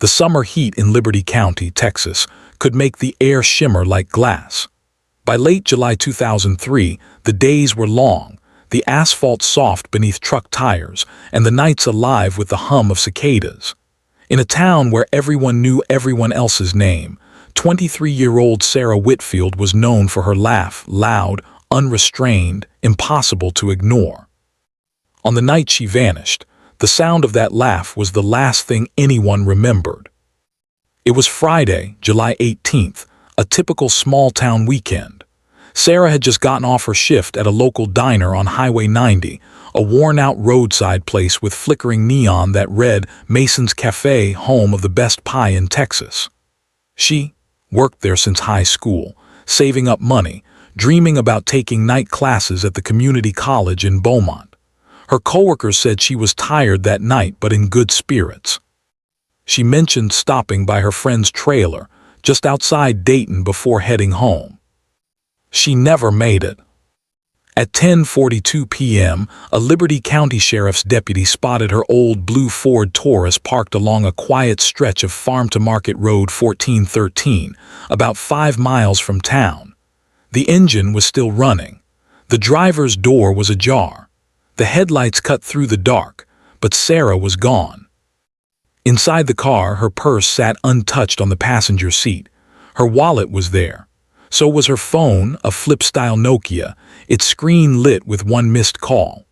The summer heat in Liberty County, Texas, could make the air shimmer like glass. By late July 2003, the days were long, the asphalt soft beneath truck tires, and the nights alive with the hum of cicadas. In a town where everyone knew everyone else's name, 23-year-old Sarah Whitfield was known for her laugh, loud, unrestrained, impossible to ignore. On the night she vanished, the sound of that laugh was the last thing anyone remembered. It was Friday, July 18th, a typical small-town weekend. Sarah had just gotten off her shift at a local diner on Highway 90, a worn-out roadside place with flickering neon that read Mason's Cafe, home of the best pie in Texas. She worked there since high school, saving up money, dreaming about taking night classes at the community college in Beaumont. Her coworkers said she was tired that night but in good spirits. She mentioned stopping by her friend's trailer just outside Dayton before heading home. She never made it. At 10:42 p.m., a Liberty County Sheriff's deputy spotted her old blue Ford Taurus parked along a quiet stretch of Farm-to-Market Road 1413, about 5 miles from town. The engine was still running. The driver's door was ajar. The headlights cut through the dark, but Sarah was gone. Inside the car, her purse sat untouched on the passenger seat. Her wallet was there. So was her phone, a flip-style Nokia, its screen lit with one missed call.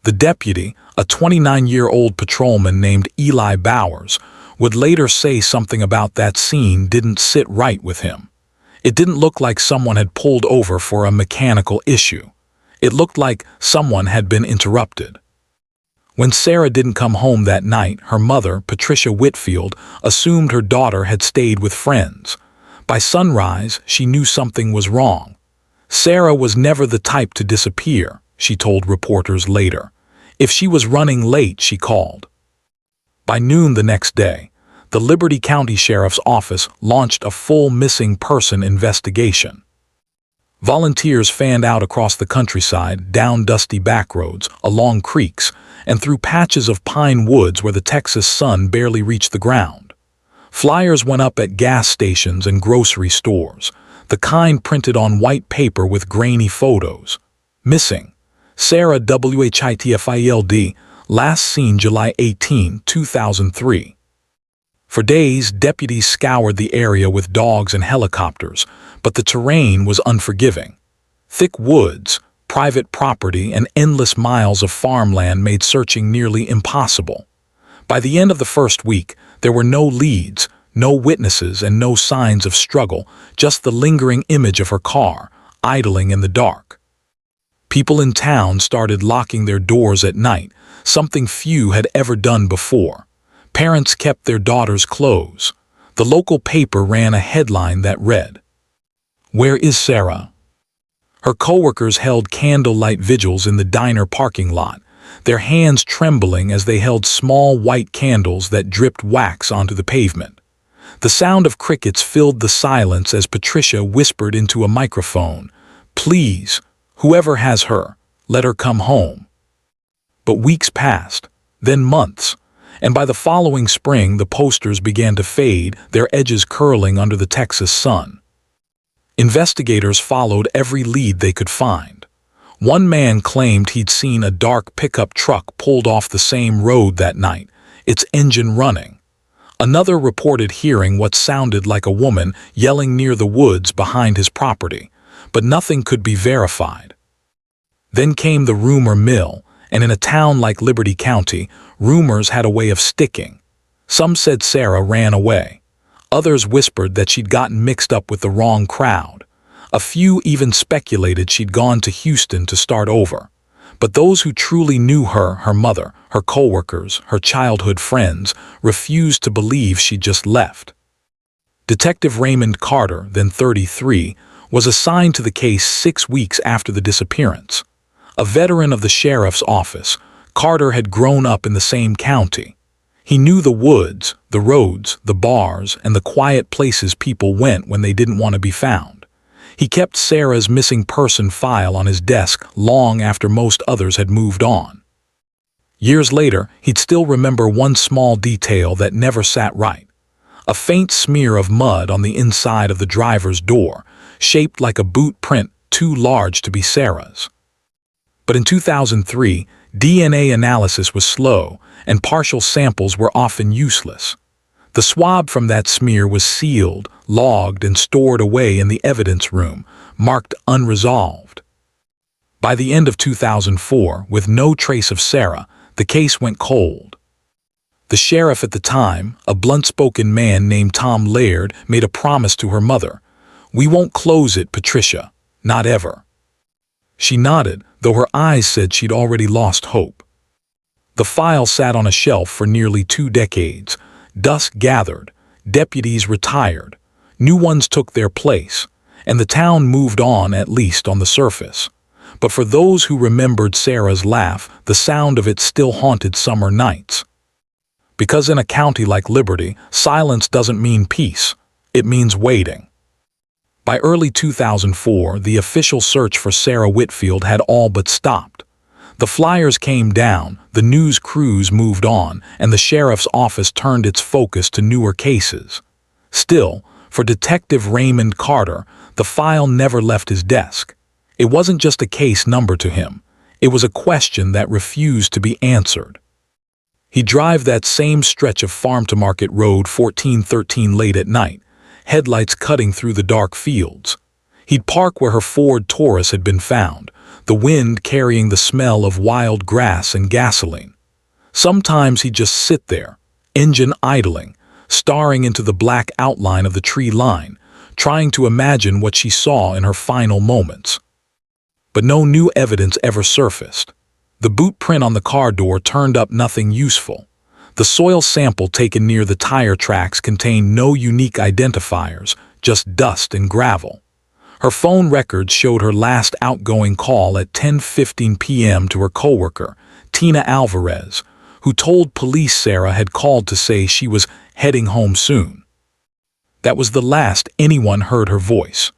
The deputy, a 29-year-old patrolman named Eli Bowers, would later say something about that scene didn't sit right with him. It didn't look like someone had pulled over for a mechanical issue. It looked like someone had been interrupted. When Sarah didn't come home that night, her mother, Patricia Whitfield, assumed her daughter had stayed with friends. By sunrise, she knew something was wrong. Sarah was never the type to disappear, she told reporters later. If she was running late, she called. By noon the next day, the Liberty County Sheriff's Office launched a full missing person investigation. Volunteers fanned out across the countryside, down dusty back roads, along creeks, and through patches of pine woods where the Texas sun barely reached the ground. Flyers went up at gas stations and grocery stores, the kind printed on white paper with grainy photos. Missing. Sarah Whitfield, last seen July 18, 2003. For days, deputies scoured the area with dogs and helicopters, but the terrain was unforgiving. Thick woods, private property, and endless miles of farmland made searching nearly impossible. By the end of the first week, there were no leads, no witnesses, and no signs of struggle, just the lingering image of her car, idling in the dark. People in town started locking their doors at night, something few had ever done before. Parents kept their daughters' clothes. The local paper ran a headline that read, "Where is Sarah?" Her coworkers held candlelight vigils in the diner parking lot, their hands trembling as they held small white candles that dripped wax onto the pavement. The sound of crickets filled the silence as Patricia whispered into a microphone, "Please, whoever has her, let her come home." But weeks passed, then months, and by the following spring the posters began to fade, their edges curling under the Texas sun. Investigators followed every lead they could find. One man claimed he'd seen a dark pickup truck pulled off the same road that night, its engine running. Another reported hearing what sounded like a woman yelling near the woods behind his property, but nothing could be verified. Then came the rumor mill, and in a town like Liberty County, rumors had a way of sticking. Some said Sarah ran away. Others whispered that she'd gotten mixed up with the wrong crowd. A few even speculated she'd gone to Houston to start over. But those who truly knew her, her mother, her coworkers, her childhood friends, refused to believe she'd just left. Detective Raymond Carter, then 33, was assigned to the case 6 weeks after the disappearance. A veteran of the sheriff's office, Carter had grown up in the same county. He knew the woods, the roads, the bars, and the quiet places people went when they didn't want to be found. He kept Sarah's missing person file on his desk long after most others had moved on. Years later, he'd still remember one small detail that never sat right. A faint smear of mud on the inside of the driver's door, shaped like a boot print too large to be Sarah's. But in 2003, DNA analysis was slow, and partial samples were often useless. The swab from that smear was sealed, logged, and stored away in the evidence room, marked unresolved. By the end of 2004, with no trace of Sarah, the case went cold. The sheriff at the time, a blunt-spoken man named Tom Laird, made a promise to her mother. "We won't close it, Patricia. Not ever." She nodded, though her eyes said she'd already lost hope. The file sat on a shelf for nearly 2 decades. Dusk gathered, deputies retired, new ones took their place, and the town moved on, at least on the surface. But for those who remembered Sarah's laugh, the sound of it still haunted summer nights. Because in a county like Liberty, silence doesn't mean peace, it means waiting. By early 2004, the official search for Sarah Whitfield had all but stopped. The flyers came down, the news crews moved on, and the sheriff's office turned its focus to newer cases. Still, for Detective Raymond Carter, the file never left his desk. It wasn't just a case number to him. It was a question that refused to be answered. He'd drive that same stretch of farm-to-market road 1413 late at night, headlights cutting through the dark fields. He'd park where her Ford Taurus had been found, the wind carrying the smell of wild grass and gasoline. Sometimes he'd just sit there, engine idling, staring into the black outline of the tree line, trying to imagine what she saw in her final moments. But no new evidence ever surfaced. The boot print on the car door turned up nothing useful. The soil sample taken near the tire tracks contained no unique identifiers, just dust and gravel. Her phone records showed her last outgoing call at 10:15 p.m. to her coworker, Tina Alvarez, who told police Sarah had called to say she was heading home soon. That was the last anyone heard her voice.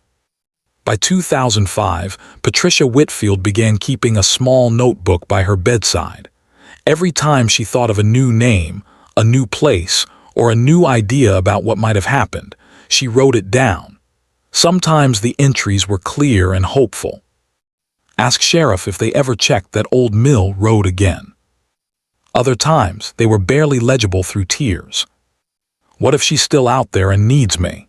By 2005, Patricia Whitfield began keeping a small notebook by her bedside. Every time she thought of a new name, a new place, or a new idea about what might have happened, she wrote it down. Sometimes the entries were clear and hopeful. Ask Sheriff if they ever checked that old mill road again. Other times, they were barely legible through tears. What if she's still out there and needs me?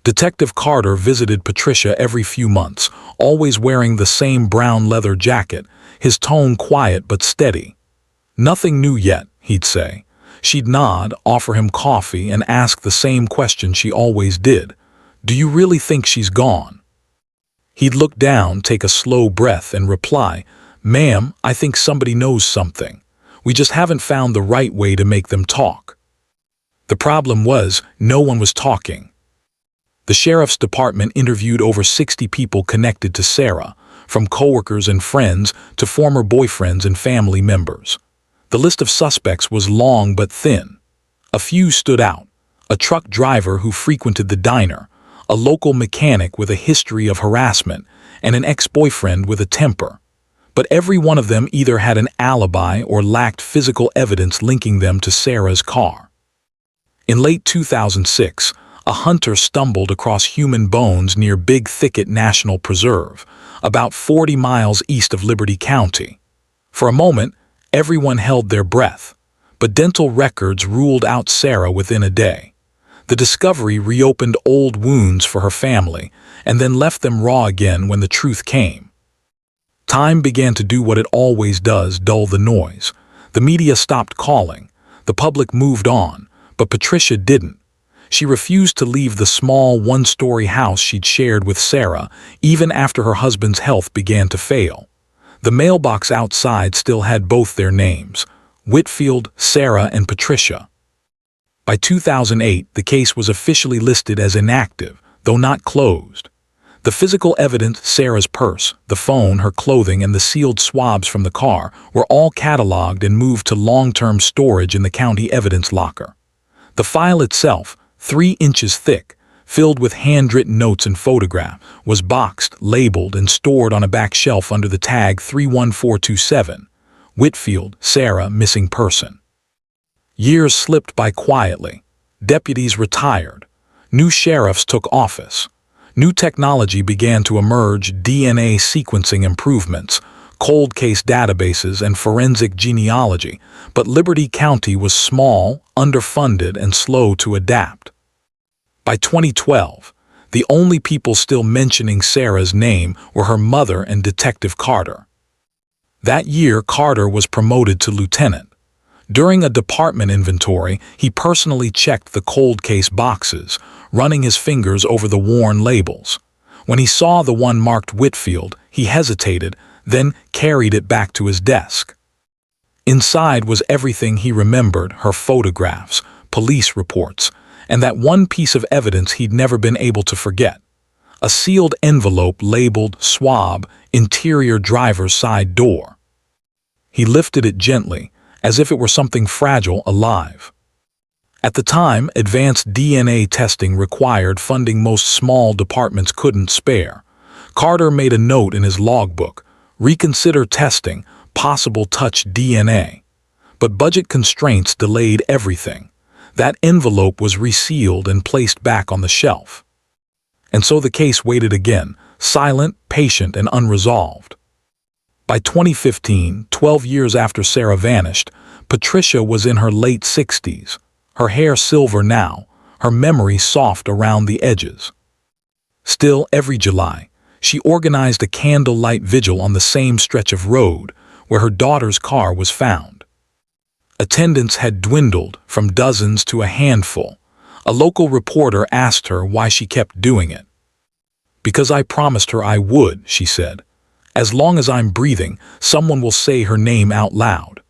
Detective Carter visited Patricia every few months, always wearing the same brown leather jacket, his tone quiet but steady. "Nothing new yet," he'd say. She'd nod, offer him coffee, and ask the same question she always did. "Do you really think she's gone?" He'd look down, take a slow breath, and reply, "Ma'am, I think somebody knows something. We just haven't found the right way to make them talk." The problem was, no one was talking. The sheriff's department interviewed over 60 people connected to Sarah, from coworkers and friends to former boyfriends and family members. The list of suspects was long but thin. A few stood out: a truck driver who frequented the diner, a local mechanic with a history of harassment, and an ex-boyfriend with a temper. But every one of them either had an alibi or lacked physical evidence linking them to Sarah's car. In late 2006, a hunter stumbled across human bones near Big Thicket National Preserve, about 40 miles east of Liberty County. For a moment, everyone held their breath, but dental records ruled out Sarah within a day. The discovery reopened old wounds for her family, and then left them raw again when the truth came. Time began to do what it always does: dull the noise. The media stopped calling. The public moved on, but Patricia didn't. She refused to leave the small one-story house she'd shared with Sarah, even after her husband's health began to fail. The mailbox outside still had both their names: Whitfield, Sarah, and Patricia. By 2008, the case was officially listed as inactive, though not closed. The physical evidence, Sarah's purse, the phone, her clothing, and the sealed swabs from the car, were all cataloged and moved to long-term storage in the county evidence locker. The file itself, 3 inches thick, filled with handwritten notes and photographs, was boxed, labeled, and stored on a back shelf under the tag 31427. Whitfield, Sarah, missing person. Years slipped by quietly. Deputies retired. New sheriffs took office. New technology began to emerge: DNA sequencing improvements, cold case databases, and forensic genealogy, but Liberty County was small, underfunded, and slow to adapt. By 2012, the only people still mentioning Sarah's name were her mother and Detective Carter. That year, Carter was promoted to lieutenant. During a department inventory, he personally checked the cold case boxes, running his fingers over the worn labels. When he saw the one marked Whitfield, he hesitated, then carried it back to his desk. Inside was everything he remembered: her photographs, police reports, and that one piece of evidence he'd never been able to forget: a sealed envelope labeled "Swab, interior driver's side door." He lifted it gently, as if it were something fragile, alive. At the time, advanced DNA testing required funding most small departments couldn't spare. Carter made a note in his logbook: reconsider testing, possible touch DNA. But budget constraints delayed everything. That envelope was resealed and placed back on the shelf. And so the case waited again, silent, patient, and unresolved. By 2015, 12 years after Sarah vanished, Patricia was in her late 60s, her hair silver now, her memory soft around the edges. Still, every July, she organized a candlelight vigil on the same stretch of road where her daughter's car was found. Attendance had dwindled from dozens to a handful. A local reporter asked her why she kept doing it. "Because I promised her I would," she said. "As long as I'm breathing, someone will say her name out loud."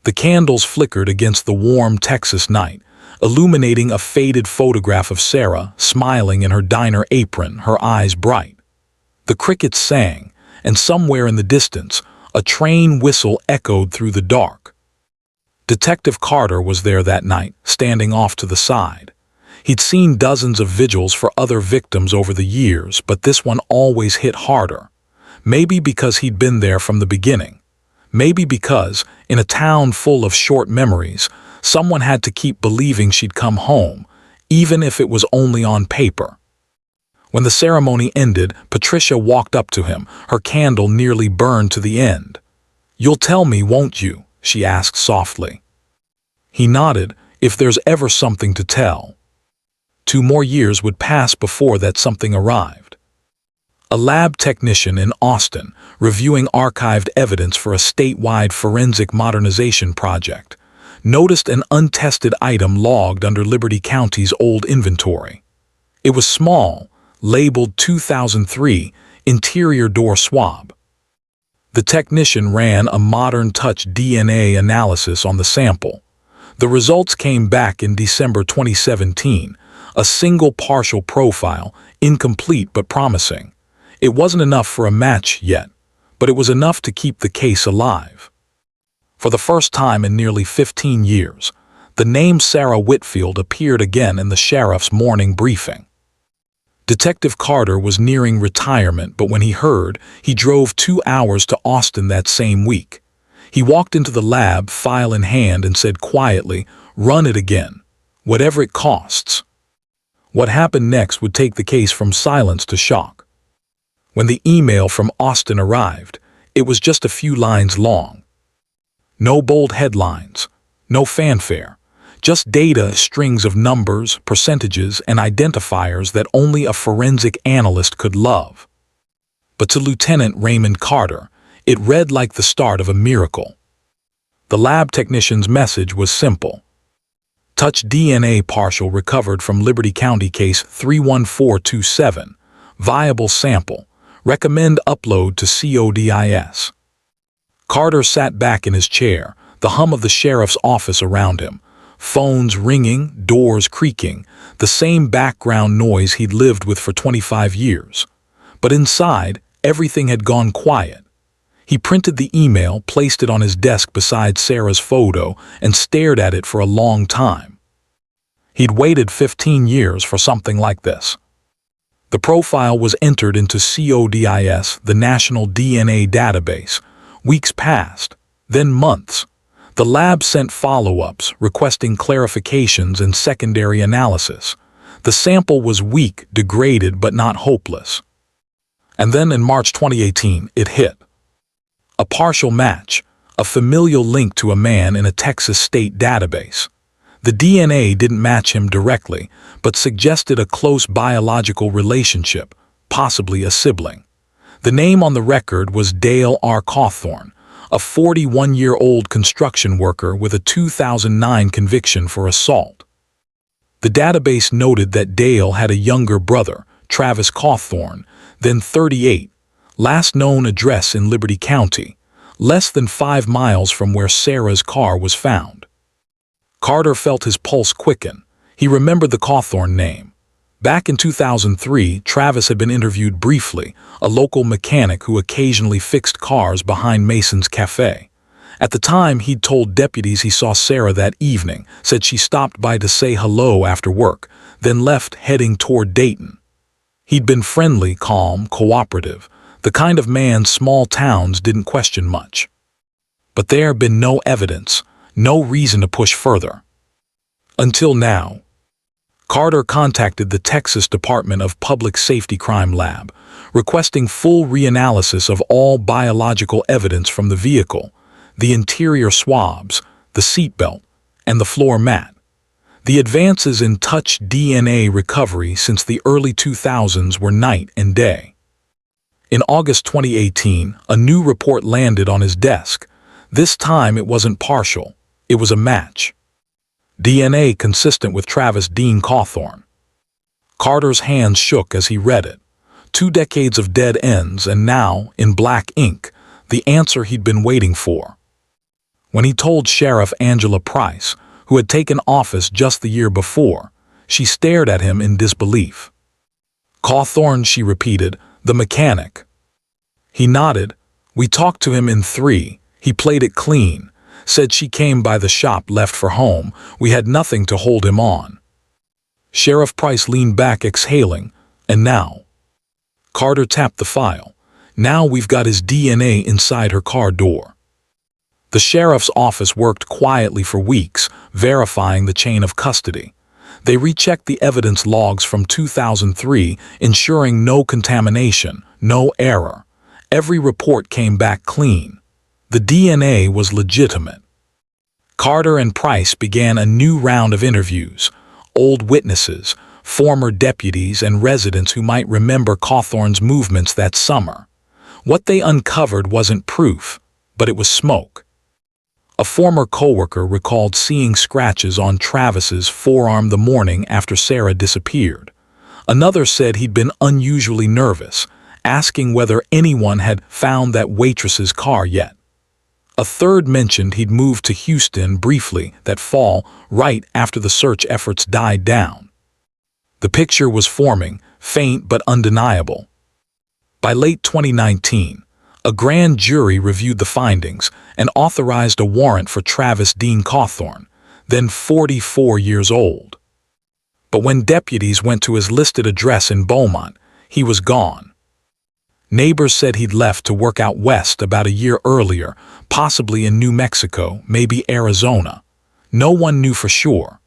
The candles flickered against the warm Texas night, illuminating a faded photograph of Sarah, smiling in her diner apron, her eyes bright. The crickets sang, and somewhere in the distance, a train whistle echoed through the dark. Detective Carter was there that night, standing off to the side. He'd seen dozens of vigils for other victims over the years, but this one always hit harder. Maybe because he'd been there from the beginning. Maybe because, in a town full of short memories, someone had to keep believing she'd come home, even if it was only on paper. When the ceremony ended, Patricia walked up to him, her candle nearly burned to the end. "You'll tell me, won't you?" she asked softly. He nodded. "If there's ever something to tell." 2 more years would pass before that something arrived. A lab technician in Austin, reviewing archived evidence for a statewide forensic modernization project, noticed an untested item logged under Liberty County's old inventory. It was small, labeled 2003, interior door swab. The technician ran a modern touch DNA analysis on the sample. The results came back in December 2017, a single partial profile, incomplete but promising. It wasn't enough for a match yet, but it was enough to keep the case alive. For the first time in nearly 15 years, the name Sarah Whitfield appeared again in the sheriff's morning briefing. Detective Carter was nearing retirement, but when he heard, he drove 2 hours to Austin that same week. He walked into the lab, file in hand, and said quietly, "Run it again, whatever it costs." What happened next would take the case from silence to shock. When the email from Austin arrived, it was just a few lines long. No bold headlines, no fanfare, just data, strings of numbers, percentages, and identifiers that only a forensic analyst could love. But to Lieutenant Raymond Carter, it read like the start of a miracle. The lab technician's message was simple. Touch DNA partial recovered from Liberty County case 31427. Viable sample. Recommend upload to CODIS. Carter sat back in his chair, the hum of the sheriff's office around him. Phones ringing, doors creaking, the same background noise he'd lived with for 25 years. But inside, everything had gone quiet. He printed the email, placed it on his desk beside Sarah's photo, and stared at it for a long time. He'd waited 15 years for something like this. The profile was entered into CODIS, the National DNA Database. Weeks passed. Then months. The lab sent follow-ups, requesting clarifications and secondary analysis. The sample was weak, degraded, but not hopeless. And then in March 2018, it hit. A partial match, a familial link to a man in a Texas state database. The DNA didn't match him directly, but suggested a close biological relationship, possibly a sibling. The name on the record was Dale R. Cawthorn, a 41-year-old construction worker with a 2009 conviction for assault. The database noted that Dale had a younger brother, Travis Cawthorn, then 38, last known address in Liberty County, less than 5 miles from where Sarah's car was found. Carter felt his pulse quicken. He remembered the Cawthorn name. Back in 2003, Travis had been interviewed briefly, a local mechanic who occasionally fixed cars behind Mason's Cafe. At the time, he'd told deputies he saw Sarah that evening, said she stopped by to say hello after work, then left heading toward Dayton. He'd been friendly, calm, cooperative, the kind of man small towns didn't question much. But there had been no evidence, no reason to push further. Until now. Carter contacted the Texas Department of Public Safety Crime Lab, requesting full reanalysis of all biological evidence from the vehicle, the interior swabs, the seatbelt, and the floor mat. The advances in touch DNA recovery since the early 2000s were night and day. In August 2018, a new report landed on his desk. This time it wasn't partial, it was a match. DNA consistent with Travis Dean Cawthorn. Carter's hands shook as he read it. 2 decades of dead ends, and now, in black ink, the answer he'd been waiting for. When he told Sheriff Angela Price, who had taken office just the year before, she stared at him in disbelief. "Cawthorn," she repeated, "the mechanic." He nodded. "We talked to him in 3. He played it clean. Said she came by the shop, left for home. We had nothing to hold him on." Sheriff Price leaned back, exhaling. "And now?" Carter tapped the file. "Now we've got his DNA inside her car door." The sheriff's office worked quietly for weeks, verifying the chain of custody. They rechecked the evidence logs from 2003, ensuring no contamination, no error. Every report came back clean. The DNA was legitimate. Carter and Price began a new round of interviews. Old witnesses, former deputies, and residents who might remember Cawthorn's movements that summer. What they uncovered wasn't proof, but it was smoke. A former coworker recalled seeing scratches on Travis's forearm the morning after Sarah disappeared. Another said he'd been unusually nervous, asking whether anyone had found that waitress's car yet. A third mentioned he'd moved to Houston briefly that fall, right after the search efforts died down. The picture was forming, faint but undeniable. By late 2019, a grand jury reviewed the findings and authorized a warrant for Travis Dean Cawthorn, then 44 years old. But when deputies went to his listed address in Beaumont, he was gone. Neighbors said he'd left to work out west about a year earlier, possibly in New Mexico, maybe Arizona. No one knew for sure.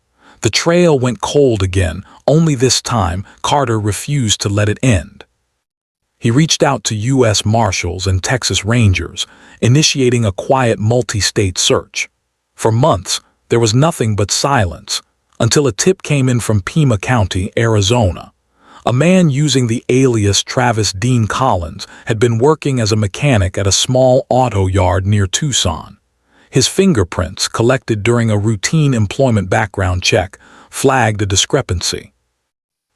The trail went cold again, only this time Carter refused to let it end. He reached out to U.S. Marshals and Texas Rangers, initiating a quiet multi-state search. For months, there was nothing but silence, until a tip came in from Pima County, Arizona. A man using the alias Travis Dean Collins had been working as a mechanic at a small auto yard near Tucson. His fingerprints, collected during a routine employment background check, flagged a discrepancy.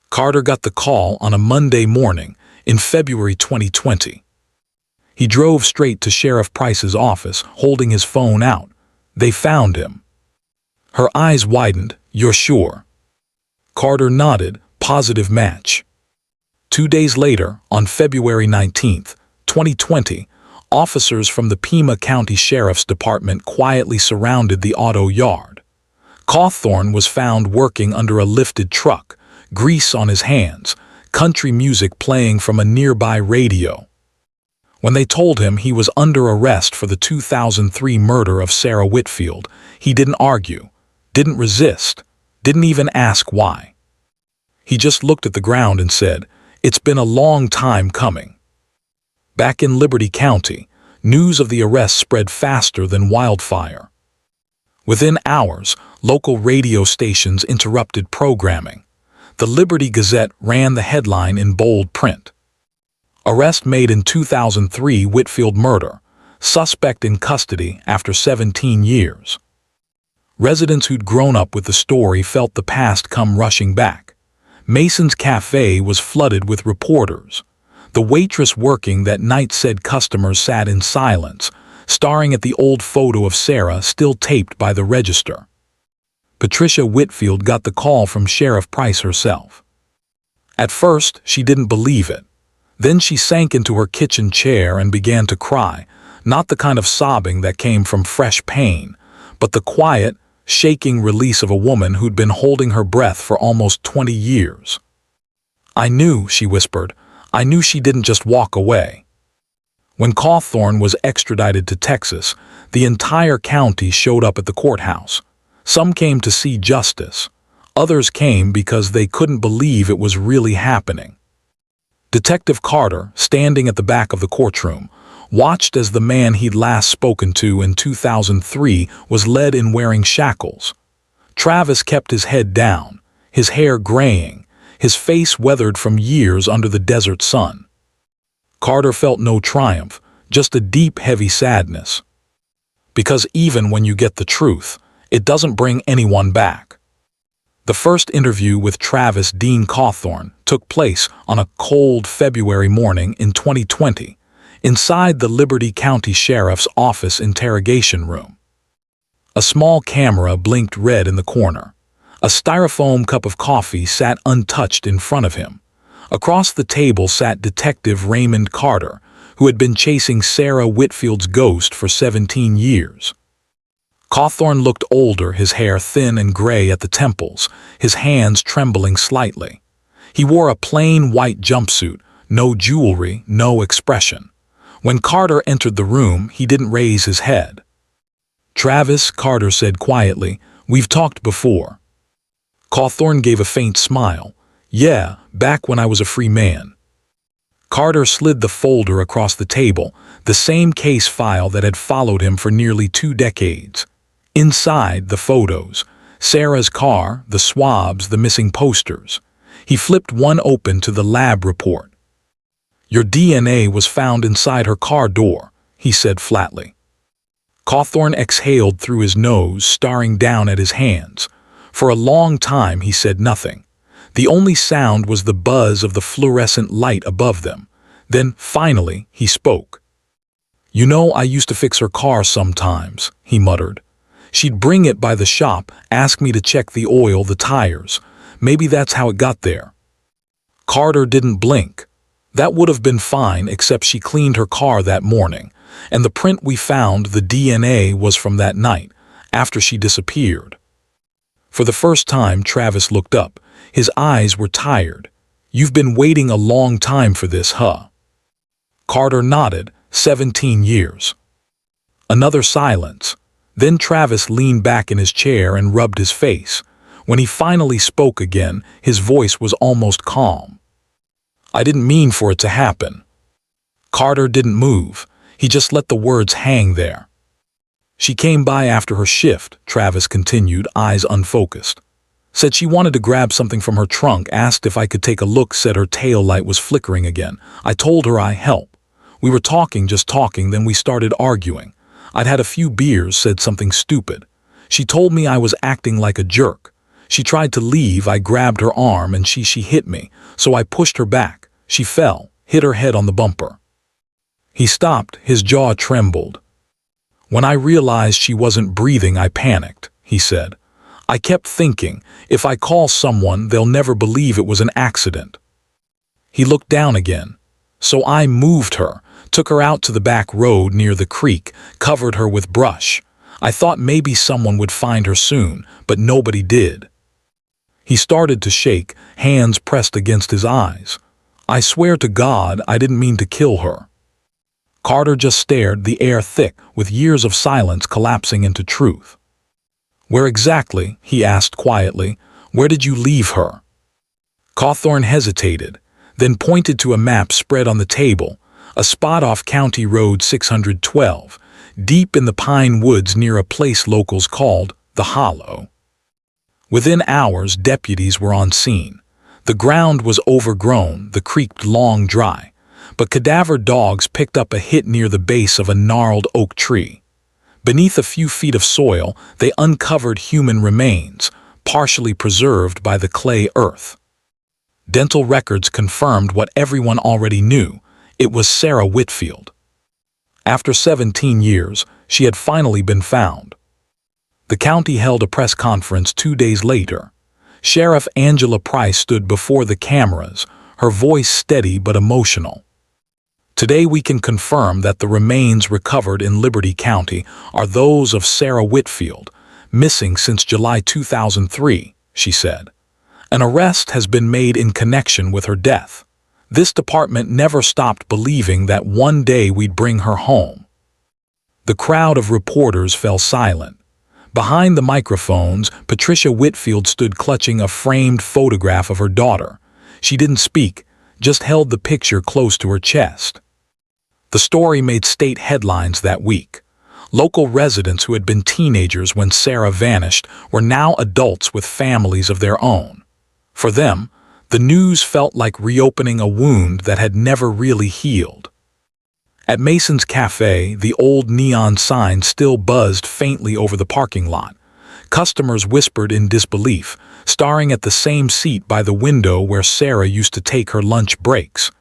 Carter got the call on a Monday morning in February 2020. He drove straight to Sheriff Price's office, holding his phone out. They found him. Her eyes widened. "You're sure?" Carter nodded. Positive match. 2 days later, on February 19, 2020, officers from the Pima County Sheriff's Department quietly surrounded the auto yard. Cawthorn was found working under a lifted truck, grease on his hands, country music playing from a nearby radio. When they told him he was under arrest for the 2003 murder of Sarah Whitfield, he didn't argue, didn't resist, didn't even ask why. He just looked at the ground and said, "It's been a long time coming." Back in Liberty County, news of the arrest spread faster than wildfire. Within hours, local radio stations interrupted programming. The Liberty Gazette ran the headline in bold print. Arrest made in 2003 Whitfield murder. Suspect in custody after 17 years. Residents who'd grown up with the story felt the past come rushing back. Mason's Cafe was flooded with reporters. The waitress working that night said customers sat in silence, staring at the old photo of Sarah still taped by the register. Patricia Whitfield got the call from Sheriff Price herself. At first, she didn't believe it. Then she sank into her kitchen chair and began to cry, not the kind of sobbing that came from fresh pain, but the quiet, shaking release of a woman who'd been holding her breath for almost 20 years. "I knew," she whispered. "I knew she didn't just walk away." When Cawthorn was extradited to Texas, the entire county showed up at the courthouse. Some came to see justice. Others came because they couldn't believe it was really happening. Detective Carter, standing at the back of the courtroom, watched as the man he'd last spoken to in 2003 was led in wearing shackles. Travis kept his head down, his hair graying, his face weathered from years under the desert sun. Carter felt no triumph, just a deep, heavy sadness. Because even when you get the truth, it doesn't bring anyone back. The first interview with Travis Dean Cawthorn took place on a cold February morning in 2020, inside the Liberty County Sheriff's Office interrogation room. A small camera blinked red in the corner. A styrofoam cup of coffee sat untouched in front of him. Across the table sat Detective Raymond Carter, who had been chasing Sarah Whitfield's ghost for 17 years. Cawthorn looked older, his hair thin and gray at the temples, his hands trembling slightly. He wore a plain white jumpsuit, no jewelry, no expression. When Carter entered the room, he didn't raise his head. "Travis," Carter said quietly, "we've talked before." Cawthorn gave a faint smile. "Yeah, back when I was a free man." Carter slid the folder across the table, the same case file that had followed him for nearly 2 decades. Inside, the photos, Sarah's car, the swabs, the missing posters. He flipped one open to the lab report. "Your DNA was found inside her car door," he said flatly. Cawthorn exhaled through his nose, staring down at his hands. For a long time he said nothing. The only sound was the buzz of the fluorescent light above them. Then, finally, he spoke. "You know, I used to fix her car sometimes," he muttered. "She'd bring it by the shop, ask me to check the oil, the tires. Maybe that's how it got there." Carter didn't blink. That would have been fine, except she cleaned her car that morning, and the print we found, the DNA, was from that night, after she disappeared. For the first time, Travis looked up. His eyes were tired. "You've been waiting a long time for this, huh?" Carter nodded. 17 years. Another silence. Then Travis leaned back in his chair and rubbed his face. When he finally spoke again, his voice was almost calm. "I didn't mean for it to happen." Carter didn't move. He just let the words hang there. "She came by after her shift," Travis continued, eyes unfocused. "Said she wanted to grab something from her trunk, asked if I could take a look, said her tail light was flickering again. I told her I'd help. We were talking, just talking, then we started arguing. I'd had a few beers, said something stupid. She told me I was acting like a jerk. She tried to leave, I grabbed her arm and she hit me, so I pushed her back. She fell, hit her head on the bumper." He stopped, his jaw trembled. "When I realized she wasn't breathing, I panicked," he said. "I kept thinking, if I call someone, they'll never believe it was an accident." He looked down again. "So I moved her, took her out to the back road near the creek, covered her with brush. I thought maybe someone would find her soon, but nobody did." He started to shake, hands pressed against his eyes. "I swear to God, I didn't mean to kill her." Carter just stared, the air thick with years of silence collapsing into truth. "Where exactly?" he asked quietly. "Where did you leave her?" Cawthorn hesitated, then pointed to a map spread on the table, a spot off County Road 612, deep in the pine woods near a place locals called the Hollow. Within hours, deputies were on scene. The ground was overgrown, the creek long dry, but cadaver dogs picked up a hit near the base of a gnarled oak tree. Beneath a few feet of soil, they uncovered human remains, partially preserved by the clay earth. Dental records confirmed what everyone already knew. It was Sarah Whitfield. After 17 years, she had finally been found. The county held a press conference 2 days later. Sheriff Angela Price stood before the cameras, her voice steady but emotional. "Today we can confirm that the remains recovered in Liberty County are those of Sarah Whitfield, missing since July 2003, she said. "An arrest has been made in connection with her death. This department never stopped believing that one day we'd bring her home." The crowd of reporters fell silent. Behind the microphones, Patricia Whitfield stood clutching a framed photograph of her daughter. She didn't speak, just held the picture close to her chest. The story made state headlines that week. Local residents who had been teenagers when Sarah vanished were now adults with families of their own. For them, the news felt like reopening a wound that had never really healed. At Mason's Cafe, the old neon sign still buzzed faintly over the parking lot. Customers whispered in disbelief, staring at the same seat by the window where Sarah used to take her lunch breaks.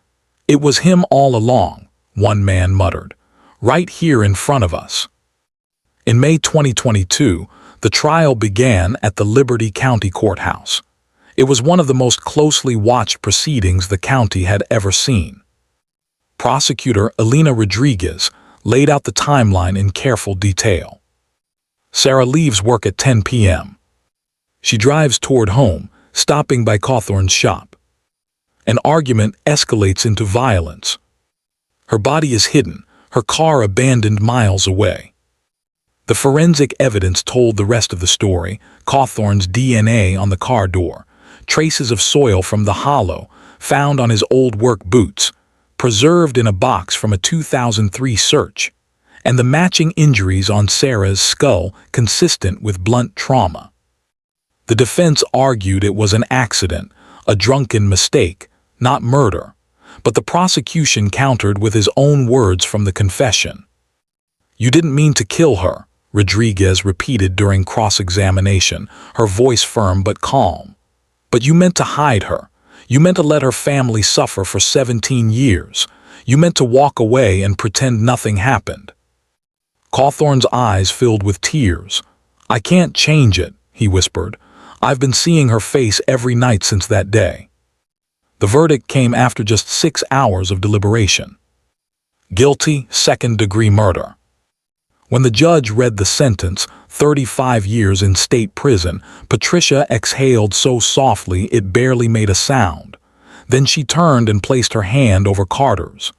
"It was him all along," one man muttered, "right here in front of us." In May 2022, the trial began at the Liberty County Courthouse. It was one of the most closely watched proceedings the county had ever seen. Prosecutor Elena Rodriguez laid out the timeline in careful detail. Sarah leaves work at 10 p.m. She drives toward home, stopping by Cawthorn's shop. An argument escalates into violence. Her body is hidden, her car abandoned miles away. The forensic evidence told the rest of the story: Cawthorn's DNA on the car door, traces of soil from the Hollow found on his old work boots, preserved in a box from a 2003 search, and the matching injuries on Sarah's skull consistent with blunt trauma. The defense argued it was an accident, a drunken mistake, not murder, but the prosecution countered with his own words from the confession. "You didn't mean to kill her," Rodriguez repeated during cross-examination, her voice firm but calm. "But you meant to hide her. You meant to let her family suffer for 17 years. You meant to walk away and pretend nothing happened." Cawthorn's eyes filled with tears. "I can't change it," he whispered. "I've been seeing her face every night since that day." The verdict came after just 6 hours of deliberation. Guilty, second-degree murder. When the judge read the sentence, 35 years in state prison, Patricia exhaled so softly it barely made a sound. Then she turned and placed her hand over Carter's.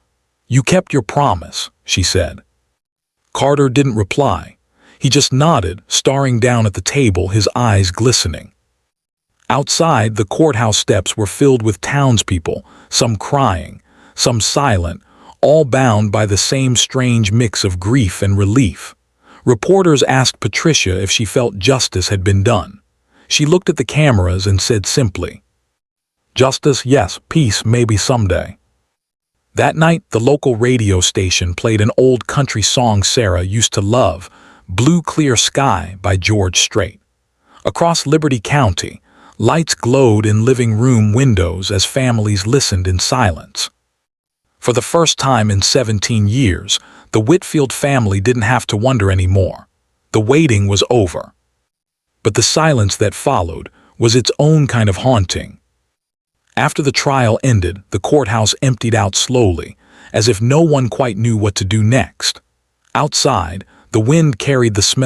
"You kept your promise," she said. Carter didn't reply. He just nodded, staring down at the table, his eyes glistening. Outside, the courthouse steps were filled with townspeople, some crying, some silent, all bound by the same strange mix of grief and relief. Reporters asked Patricia if she felt justice had been done. She looked at the cameras and said simply, "Justice, yes, peace, maybe someday." That night, the local radio station played an old country song Sarah used to love, "Blue Clear Sky" by George Strait. Across Liberty County, lights glowed in living room windows as families listened in silence. For the first time in 17 years, the Whitfield family didn't have to wonder anymore. The waiting was over. But the silence that followed was its own kind of haunting. After the trial ended, the courthouse emptied out slowly, as if no one quite knew what to do next. Outside, the wind carried the smell